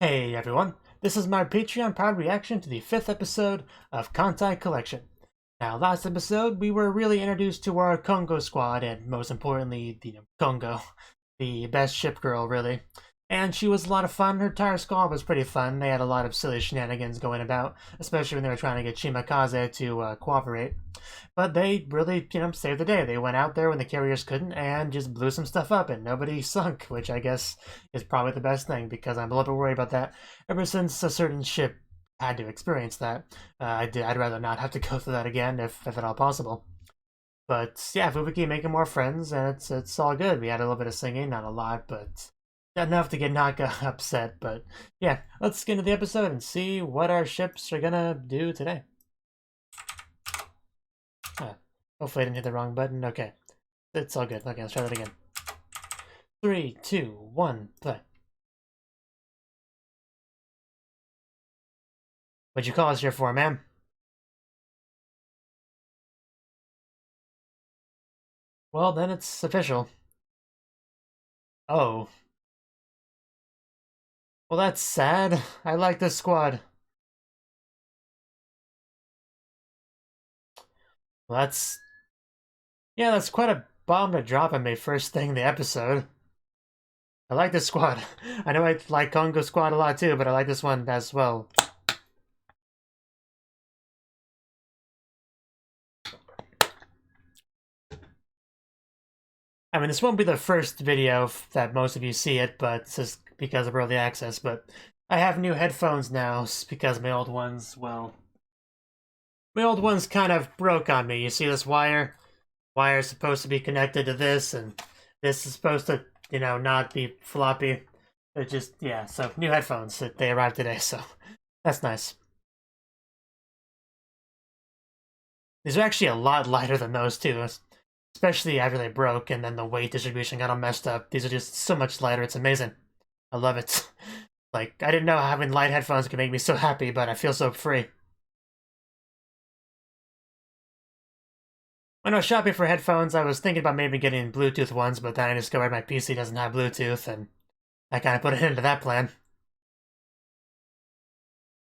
Hey everyone, this is my Patreon proud reaction to the 5th episode of Kantai Collection. Now last episode we were really introduced to our Kongo squad and most importantly the Kongo, the best ship girl really. And she was a lot of fun, her entire squad was pretty fun, they had a lot of silly shenanigans going about, especially when they were trying to get Shimakaze to cooperate. But they really, saved the day. They went out there when the carriers couldn't and just blew some stuff up and nobody sunk, which I guess is probably the best thing because I'm a little bit worried about that ever since a certain ship had to experience that. I'd rather not have to go through that again if at all possible. But yeah, Fubuki making more friends and it's all good. We had a little bit of singing, not a lot, but enough to get Naka upset. But yeah, let's get into the episode and see what our ships are gonna do today. Hopefully I didn't hit the wrong button. Okay. It's all good. Okay, let's try that again. 3, 2, 1, play. What'd you call us here for, ma'am? Well, then it's official. Oh. Well, that's sad. I like this squad. Well, yeah, that's quite a bomb to drop on me first thing in the episode. I like this squad. I know I like Kongo squad a lot too, but I like this one as well. I mean, this won't be the first video that most of you see it, but it's just because of early access, but I have new headphones now because my old ones, well, my old ones kind of broke on me. You see this wire? Wire is supposed to be connected to this, and this is supposed to, not be floppy. It just, yeah, so new headphones. They arrived today, so that's nice. These are actually a lot lighter than those, too. Especially after they broke and then the weight distribution got all messed up. These are just so much lighter. It's amazing. I love it. Like, I didn't know having light headphones could make me so happy, but I feel so free. When I was shopping for headphones, I was thinking about maybe getting Bluetooth ones, but then I discovered my PC doesn't have Bluetooth, and I kind of put it into that plan.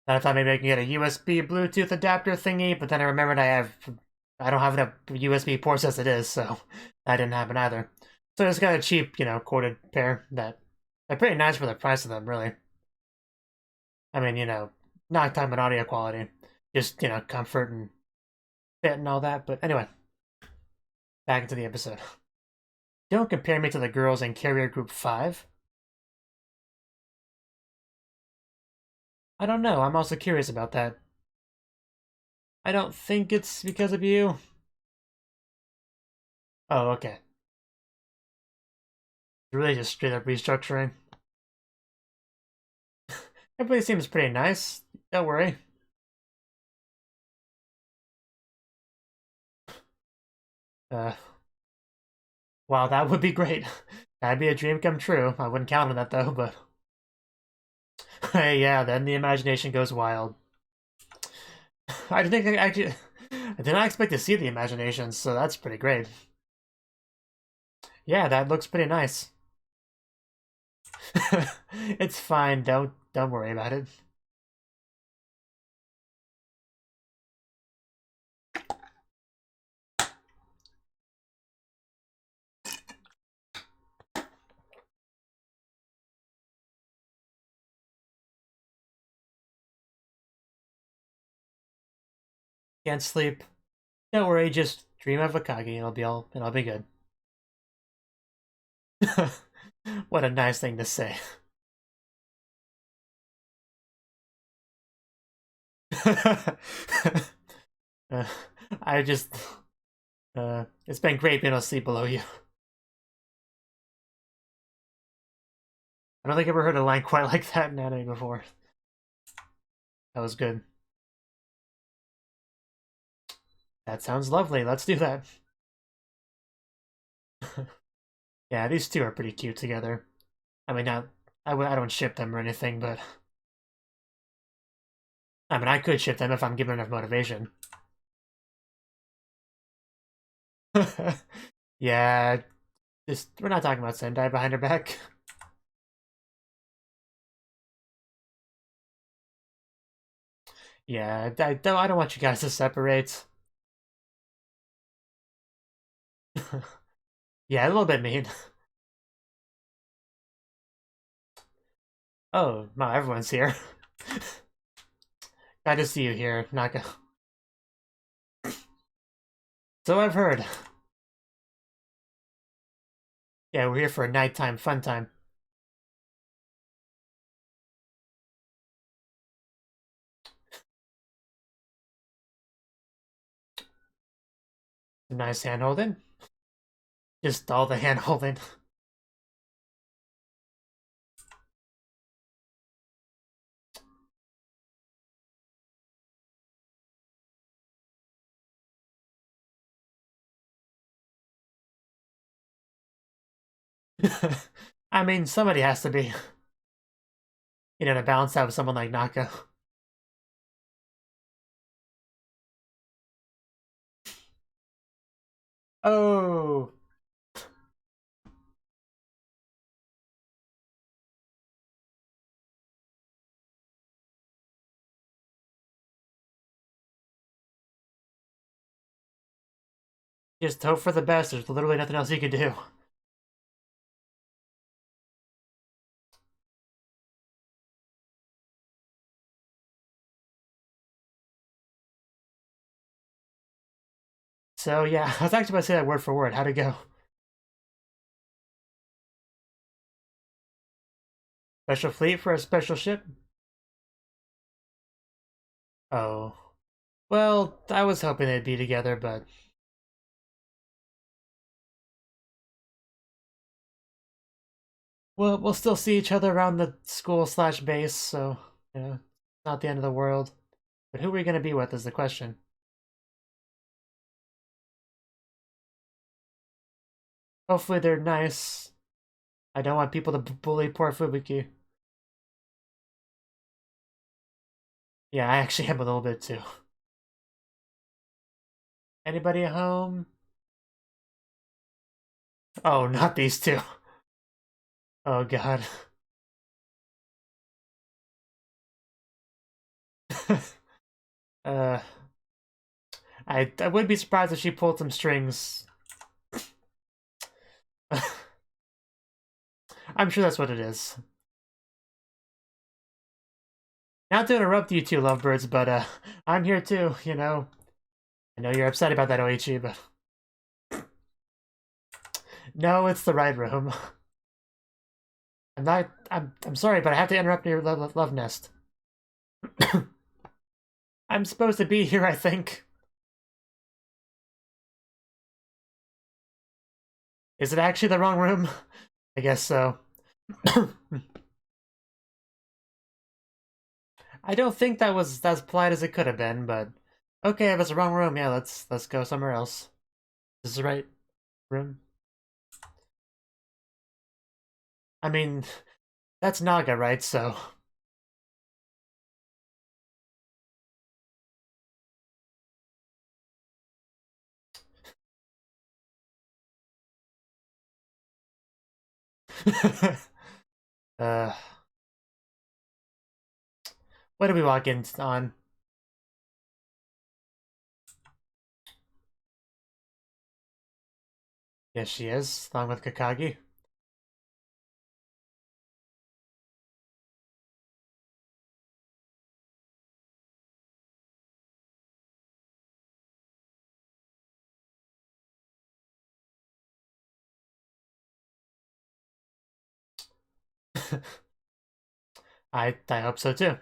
Then I thought maybe I could get a USB Bluetooth adapter thingy, but then I remembered I don't have enough USB ports as it is, so that didn't happen either. So I just got a cheap, corded pair that are pretty nice for the price of them, really. I mean, not talking about audio quality, just, comfort and fit and all that. But anyway, back into the episode. Don't compare me to the girls in Carrier Group 5. I don't know, I'm also curious about that. I don't think it's because of you. Oh, okay. Really just straight up restructuring. Everybody seems pretty nice. Don't worry. Wow, that would be great. That'd be a dream come true. I wouldn't count on that though, but hey, yeah, then the imagination goes wild. I didn't think actually I did not expect to see the imagination, so that's pretty great. Yeah, that looks pretty nice. It's fine, don't worry about it. Can't sleep. Don't worry, just dream of Akagi, it'll be good. What a nice thing to say. uh, I just it's been great being able to sleep below you. I don't think I've ever heard a line quite like that in anime before. That was good. That sounds lovely. Let's do that. Yeah, these two are pretty cute together. I mean, I don't ship them or anything, but I mean, I could ship them if I'm given enough motivation. Yeah, just we're not talking about Sendai behind her back. Yeah, I don't want you guys to separate. Yeah, a little bit mean. Oh, wow, everyone's here. Glad to see you here, Naka. So I've heard. Yeah, we're here for a nighttime fun time. Nice hand holding. Just all the hand holding. I mean, somebody has to be, to balance out with someone like Naka. Oh. Just hope for the best. There's literally nothing else you can do. So yeah, I was actually about to say that word for word. How'd it go? Special fleet for a special ship? Oh. Well, I was hoping they'd be together, but... We'll still see each other around the school/base, so, not the end of the world. But who are we going to be with is the question. Hopefully they're nice. I don't want people to bully poor Fubuki. Yeah, I actually am a little bit too. Anybody at home? Oh, not these two. Oh god. uh, I would be surprised if she pulled some strings. I'm sure that's what it is. Not to interrupt you two lovebirds, but I'm here too, I know you're upset about that Oichi, but no, it's the right room. I'm sorry, but I have to interrupt your love nest. I'm supposed to be here, I think. Is it actually the wrong room? I guess so. I don't think that was as polite as it could have been, but okay, if it's the wrong room, yeah, let's go somewhere else. This is the right room. I mean, that's Naga, right? So uh what did we walk in on? Yes, she is, along with Kakagi. I hope so too.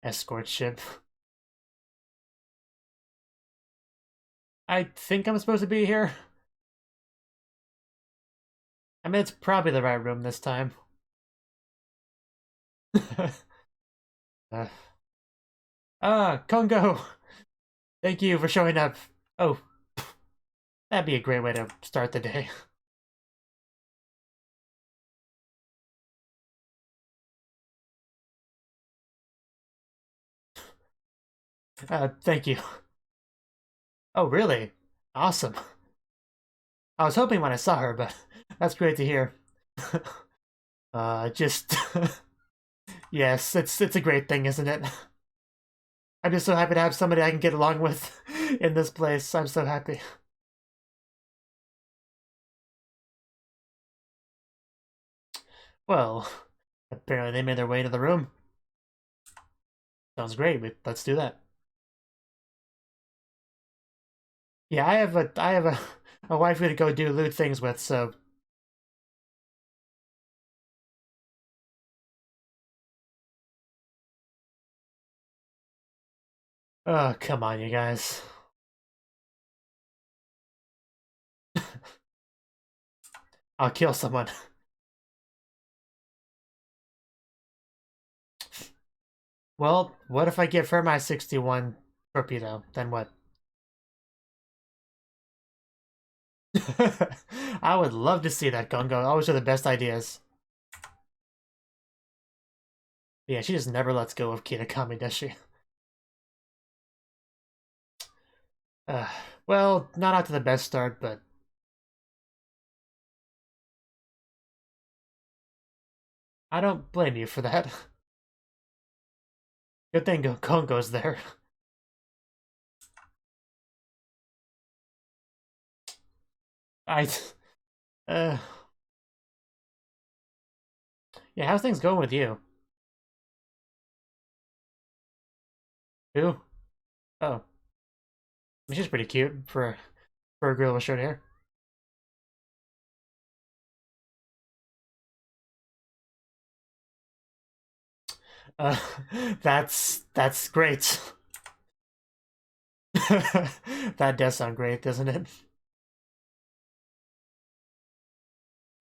Escort ship. I think I'm supposed to be here. I mean, it's probably the right room this time. Kongo! Thank you for showing up. Oh, that'd be a great way to start the day. Thank you. Oh, really? Awesome. I was hoping when I saw her, but that's great to hear. Just yes, it's a great thing, isn't it? I'm just so happy to have somebody I can get along with in this place. I'm so happy. Well, apparently they made their way to the room. Sounds great, but let's do that. Yeah, I have a waifu to go do lewd things with, so oh, come on, you guys. I'll kill someone. Well, what if I give her my 61 torpedo? Then what? I would love to see that, Gongo. Always have the best ideas. Yeah, she just never lets go of Kitakami, does she? Uh, well, not out to the best start, but... I don't blame you for that. Good thing Gongo's there. I... Uh... Yeah, how's things going with you? Who? Oh. She's pretty cute for a girl with short hair. Uh, that's great. That does sound great, doesn't it?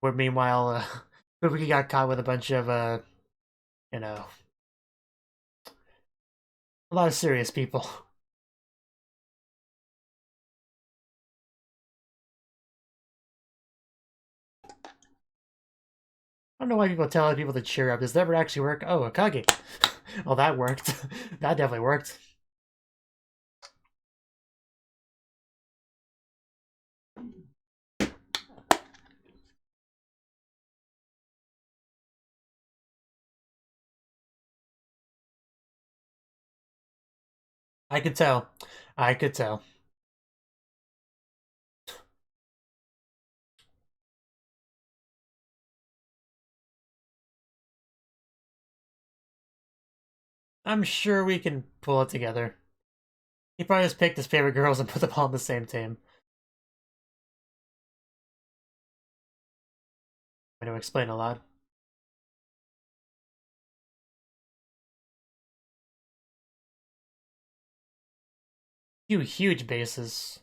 Where meanwhile, Fubuki got caught with a bunch of you know, a lot of serious people. I don't know why people tell other people to cheer up. Does that ever actually work? Oh, Akagi. Oh, that worked. That definitely worked. I could tell. I could tell. I'm sure we can pull it together. He probably just picked his favorite girls and put them all on the same team. I'm going to explain a lot. Two huge bases.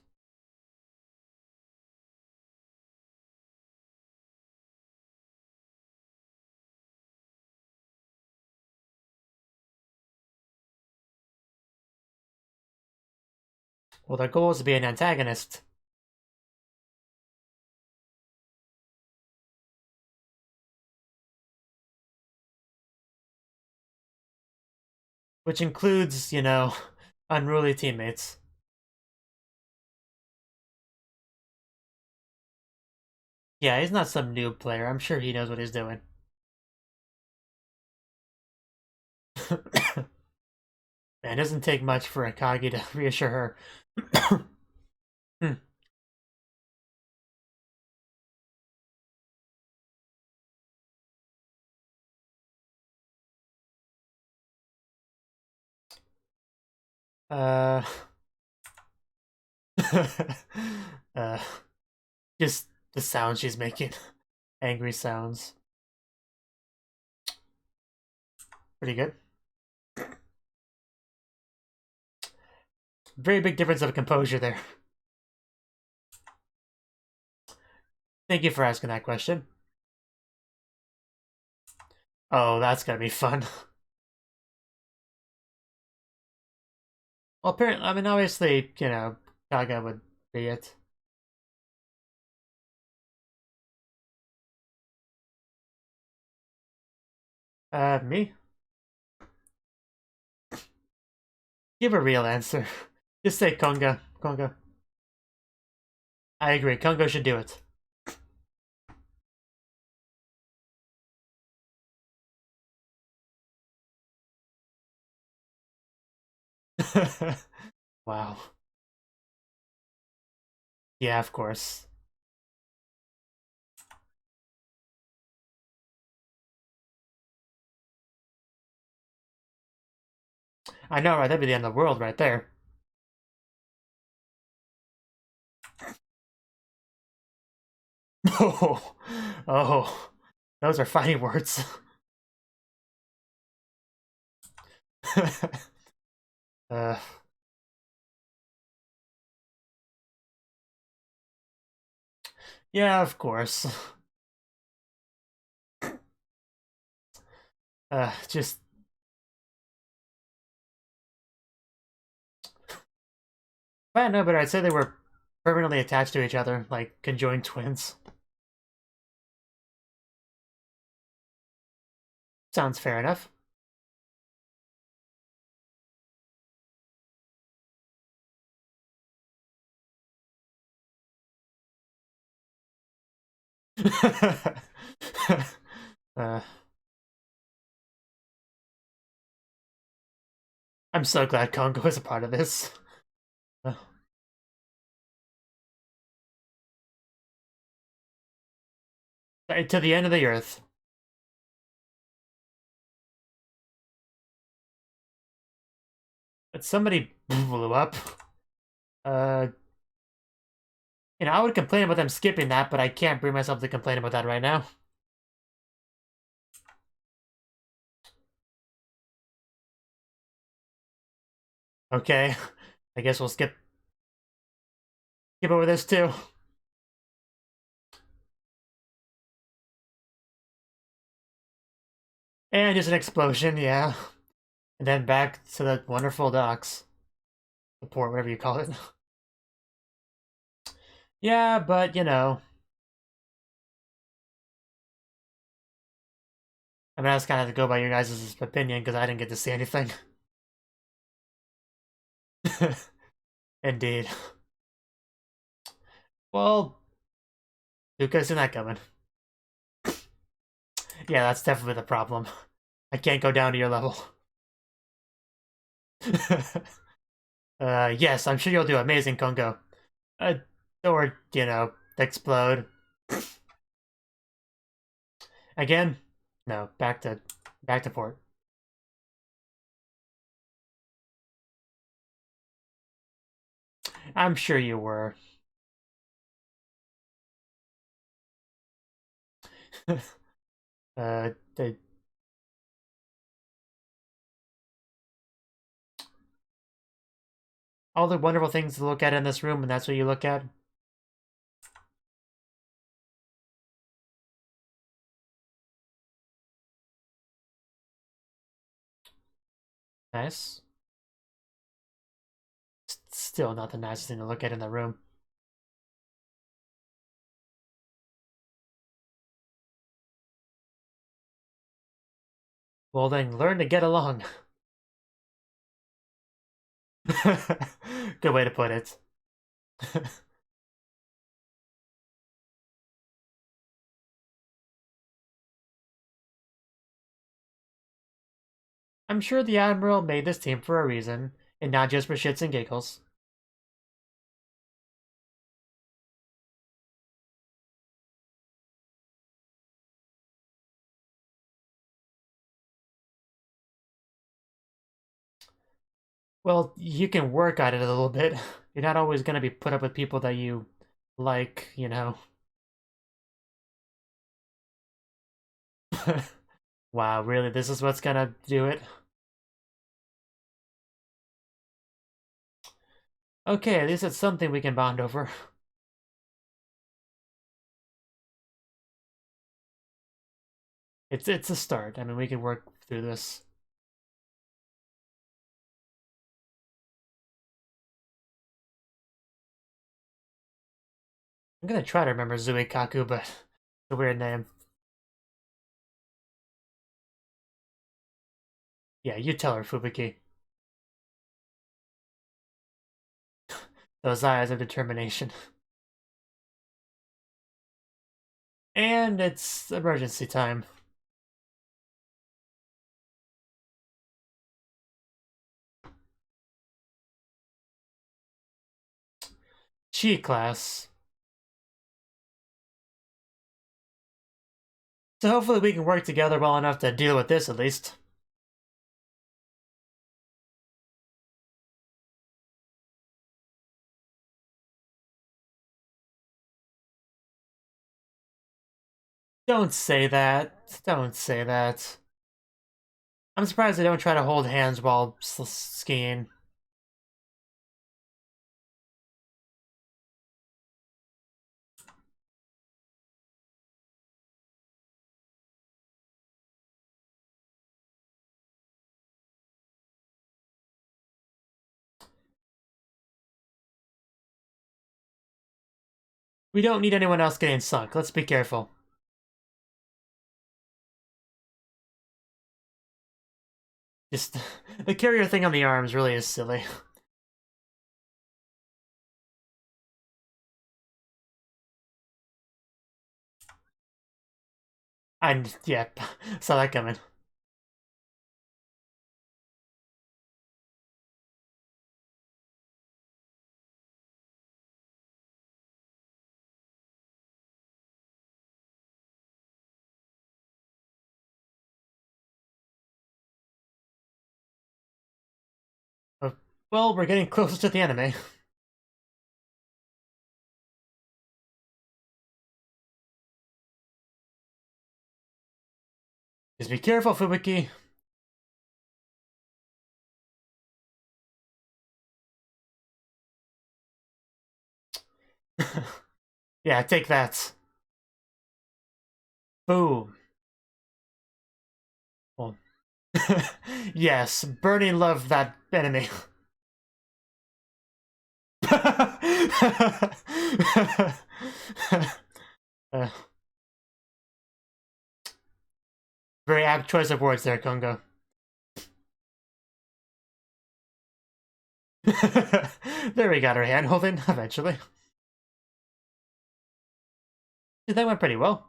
Well, their goal is to be an antagonist. Which includes, you know, unruly teammates. Yeah, he's not some noob player. I'm sure he knows what he's doing. Man, it doesn't take much for Akagi to reassure her. Hmm. Uh, uh, just the sound she's making. Angry sounds. Pretty good. Very big difference of composure there. Thank you for asking that question. Oh, that's gonna be fun. Well, apparently, I mean, obviously, you know, Kaga would be it. Me? Give a real answer. Just say Konga. Konga. I agree. Kongo should do it. Wow. Yeah, of course. I know, right? That'd be the end of the world right there. Oh, oh, those are fighting words. uh, yeah, of course. Just I don't know, but I'd say they were permanently attached to each other, like conjoined twins. Sounds fair enough. uh, I'm so glad Congo is a part of this. To the end of the earth. But somebody blew up. Uh, I would complain about them skipping that, but I can't bring myself to complain about that right now. Okay, I guess we'll skip over this too. And just an explosion, yeah. And then back to the wonderful docks. The port, whatever you call it. Yeah, but I mean, I just kind of have to go by your guys' opinion because I didn't get to see anything. Indeed. Well, Luca's not coming. Yeah, that's definitely the problem. I can't go down to your level. Yes, I'm sure you'll do amazing, Kongo. Or, explode. Again? No, back to port. I'm sure you were. The all the wonderful things to look at in this room, and that's what you look at. Nice. Still not the nicest thing to look at in the room. Well then, learn to get along. Good way to put it. I'm sure the Admiral made this team for a reason, and not just for shits and giggles. Well, you can work at it a little bit. You're not always going to be put up with people that you like. Wow, really? This is what's gonna do it? Okay, at least it's something we can bond over. It's a start. I mean, we can work through this. I'm gonna try to remember Zuikaku, but it's a weird name. Yeah, you tell her, Fubuki. Those eyes of determination. And it's emergency time. Chi class. So hopefully we can work together well enough to deal with this at least. Don't say that. Don't say that. I'm surprised they don't try to hold hands while skiing. We don't need anyone else getting sunk. Let's be careful. Just the carrier thing on the arms really is silly. And yeah, saw that coming. Well, we're getting closer to the anime. Just be careful, Fubuki. Yeah, take that. Boom. Well, yes, Bernie loved that enemy. uh, very apt choice of words there, Kongo. There we got our hand holding eventually. That went pretty well.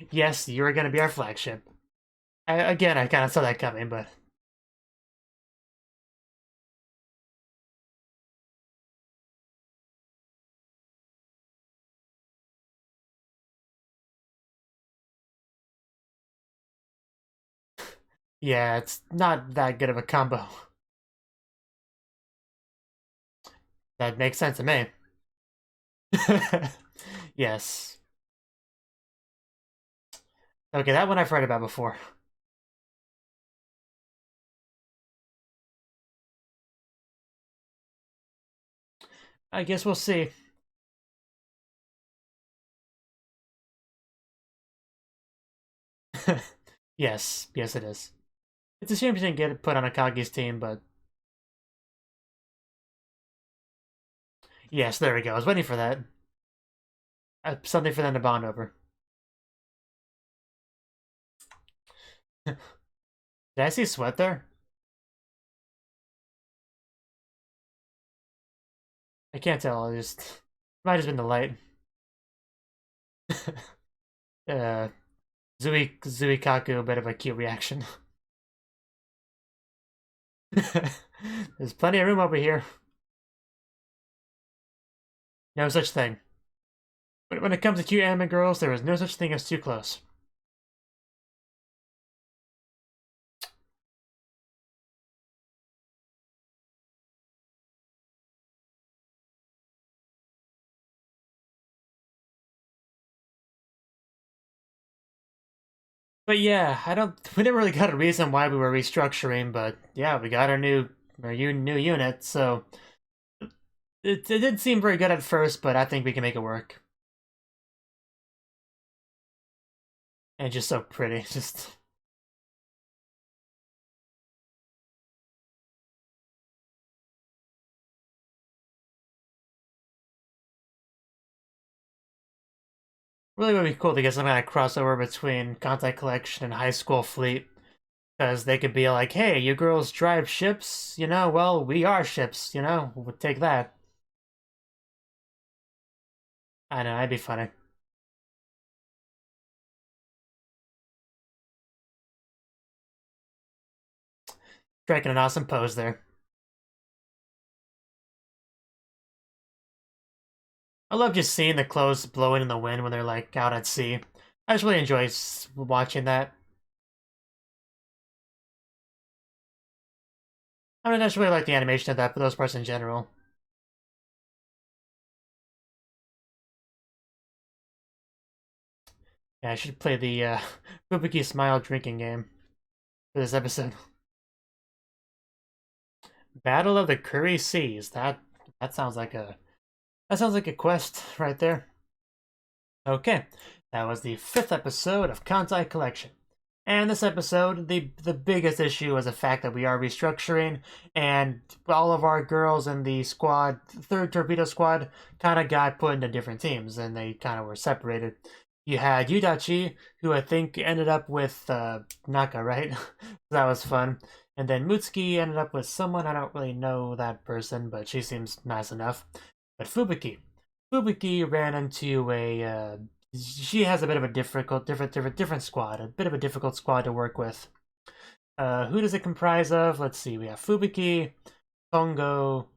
Yes, you were going to be our flagship. Again, I kind of saw that coming, but... Yeah, it's not that good of a combo. That makes sense to me. Yes. Okay, that one I've heard about before. I guess we'll see. Yes, yes it is. It's a shame she didn't get it put on Akagi's team, but... Yes, there we go. I was waiting for that. Something for them to bond over. Did I see sweat there? I can't tell. I just... Might have been the light. uh... Zuikaku, a bit of a cute reaction. There's plenty of room over here. No such thing. But when it comes to cute anime girls, there is no such thing as too close. But yeah, we never really got a reason why we were restructuring, but yeah, we got our new unit, so it didn't seem very good at first, but I think we can make it work. And just so pretty, just... Really would be cool to get some kind of crossover between Kantai Collection and High School Fleet. Because they could be like, hey, you girls drive ships, you know? Well, we are ships, you know? We'll take that. I know, that'd be funny. Striking an awesome pose there. I love just seeing the clothes blowing in the wind when they're like out at sea. I just really enjoy watching that. I mean, I just really like the animation of that for those parts in general. Yeah, I should play the Fubuki Smile drinking game for this episode. Battle of the Curry Seas. That sounds like a quest right there. Okay, that was the 5th episode of Kantai Collection. And this episode, the biggest issue is the fact that we are restructuring, and all of our girls in the squad, third torpedo squad, kind of got put into different teams, and they kind of were separated. You had Yudachi, who I think ended up with Naka, right? That was fun. And then Mutsuki ended up with someone, I don't really know that person, but she seems nice enough. But Fubuki ran into a she has a bit of a different squad, a bit of a difficult squad to work with. Who does it comprise of? Let's see. We have Fubuki, Kongo,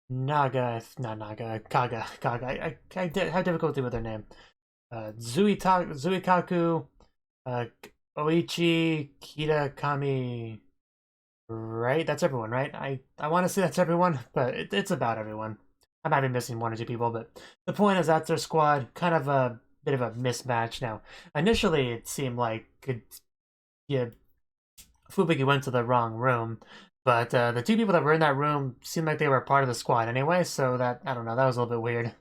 Naga, not Naga, Kaga. I have difficulty with their name. Zuikaku, Oichi, Kitakami. Right, that's everyone, right? I want to say that's everyone, but it's about everyone. I might be missing 1 or 2 people, but the point is that's their squad. Kind of a bit of a mismatch now. Initially, it seemed like yeah, Fubuki went to the wrong room, but the 2 people that were in that room seemed like they were part of the squad anyway, so that, I don't know, that was a little bit weird.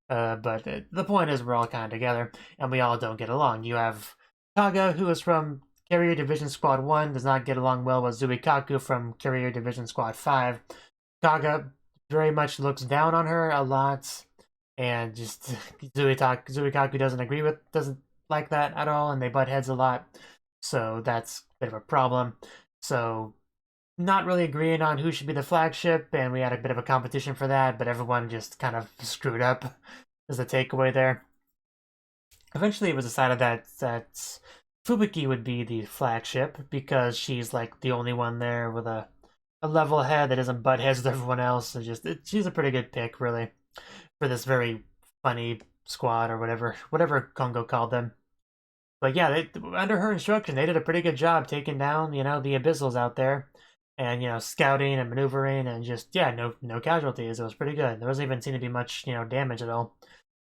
But the point is we're all kind of together, and we all don't get along. You have Kaga, who is from Carrier Division Squad 1, does not get along well with Zuikaku from Carrier Division Squad 5. Kaga very much looks down on her a lot, and just Zuikaku doesn't like that at all, and they butt heads a lot, so that's a bit of a problem. So not really agreeing on who should be the flagship, and we had a bit of a competition for that, but everyone just kind of screwed up is the takeaway there. Eventually it was decided that Fubuki would be the flagship because she's like the only one there with a level head that doesn't butt heads with everyone else. So she's a pretty good pick, really, for this very funny squad or whatever Kongo called them. But yeah, under her instruction, they did a pretty good job taking down, the Abyssals out there, and scouting and maneuvering, and just no casualties. It was pretty good. There wasn't even seem to be much damage at all.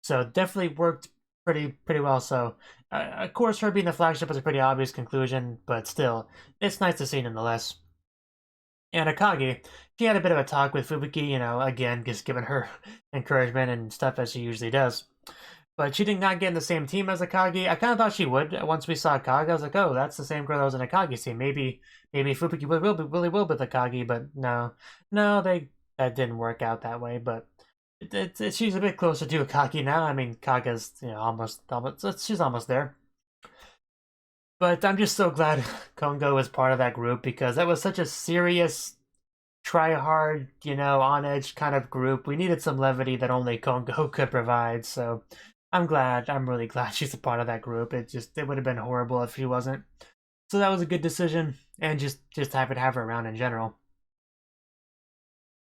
So definitely worked pretty well. So of course, her being the flagship was a pretty obvious conclusion, but still, it's nice to see nonetheless. And Akagi, she had a bit of a talk with Fubuki, again, just giving her encouragement and stuff as she usually does. But she did not get in the same team as Akagi. I kind of thought she would. Once we saw Akagi, I was like, oh, that's the same girl that was in Akagi's team. Maybe Fubuki really will be the Akagi, but no, that didn't work out that way. But she's a bit closer to Akagi now. I mean, Kaga's almost she's almost there. But I'm just so glad Kongo is part of that group because that was such a serious, try hard, on edge kind of group. We needed some levity that only Kongo could provide. So I'm really glad she's a part of that group. It would have been horrible if she wasn't. So that was a good decision, and just happy to have her around in general.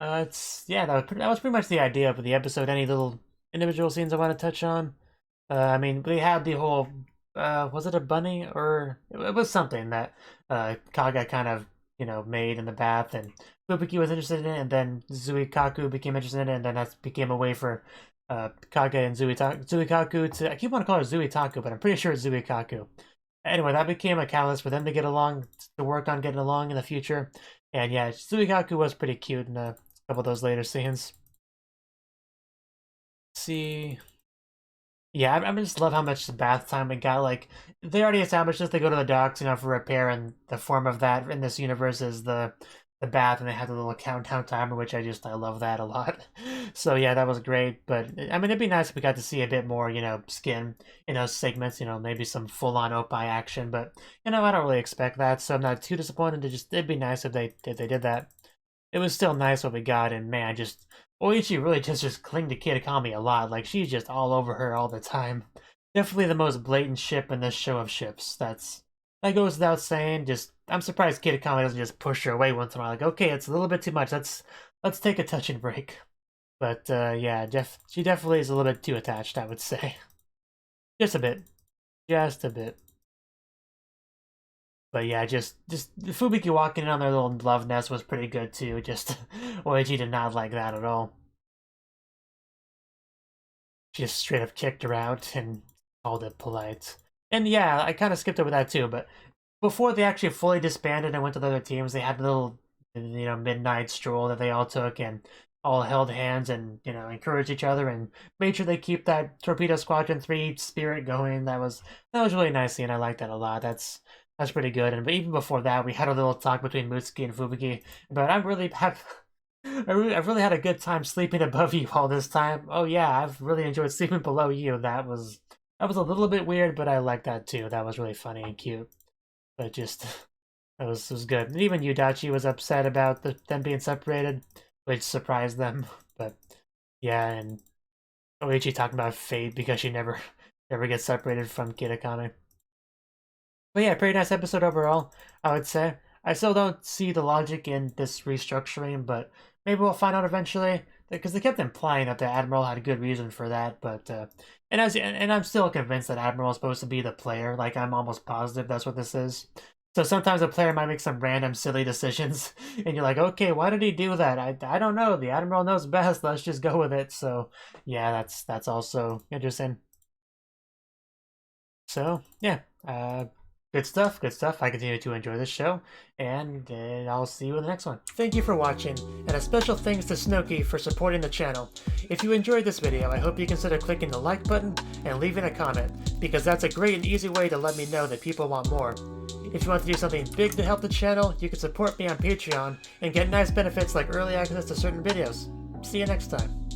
That was pretty much the idea of the episode. Any little individual scenes I want to touch on? I mean, we had the whole was it a bunny or it was something that Kaga kind of made in the bath, and Fubuki was interested in it, and then Zuikaku became interested in it, and then that became a way for Kaga and Zuikaku to, I keep wanting to call her Zuitaku, but I'm pretty sure it's Zuikaku. Anyway, that became a catalyst for them to get along, to work on getting along in the future. And yeah, Zuikaku was pretty cute in a couple of those later scenes. Let's see. Yeah, I just love how much bath time we got. Like, they already established this. They go to the docks, for repair, and the form of that in this universe is the bath, and they have the little countdown timer, which I love that a lot. So yeah, that was great. But I mean, it'd be nice if we got to see a bit more, skin in those segments. Maybe some full-on opie action. But I don't really expect that, so I'm not too disappointed. It'd be nice if they did that. It was still nice what we got, and man, just Oichi really just cling to Kitakami a lot. Like, she's just all over her all the time. Definitely the most blatant ship in this show of ships. That goes without saying. Just, I'm surprised Kitakami doesn't just push her away once in a while. Like, okay, it's a little bit too much. Let's take a touching break. But yeah, she definitely is a little bit too attached, I would say. Just a bit. Just a bit. But yeah, just Fubuki walking in on their little love nest was pretty good too. Just Oichi did not like that at all. Just straight up kicked her out and called it polite. And yeah, I kind of skipped over that too, but before they actually fully disbanded and went to the other teams, they had a little, midnight stroll that they all took and all held hands and, encouraged each other and made sure they keep that Torpedo Squadron 3 spirit going. That was really nice, and I like that a lot. That's pretty good. And but even before that, we had a little talk between Mutsuki and Fubuki. But I've really had a good time sleeping above you all this time. Oh yeah, I've really enjoyed sleeping below you. That was a little bit weird, but I like that too. That was really funny and cute. But just that was good. And even Yudachi was upset about them being separated, which surprised them. But yeah, and Oichi talking about fate because she never gets separated from Kitakami. But yeah, pretty nice episode overall, I would say. I still don't see the logic in this restructuring, but maybe we'll find out eventually. Because they kept implying that the Admiral had a good reason for that, but and I'm still convinced that Admiral is supposed to be the player. Like I'm almost positive that's what this is. So sometimes a player might make some random silly decisions, and you're like, okay, why did he do that? I don't know. The Admiral knows best. Let's just go with it. So yeah, that's also interesting. So yeah, good stuff, good stuff. I continue to enjoy this show, and I'll see you in the next one. Thank you for watching, and a special thanks to Cnouki for supporting the channel. If you enjoyed this video, I hope you consider clicking the like button and leaving a comment, because that's a great and easy way to let me know that people want more. If you want to do something big to help the channel, you can support me on Patreon and get nice benefits like early access to certain videos. See you next time.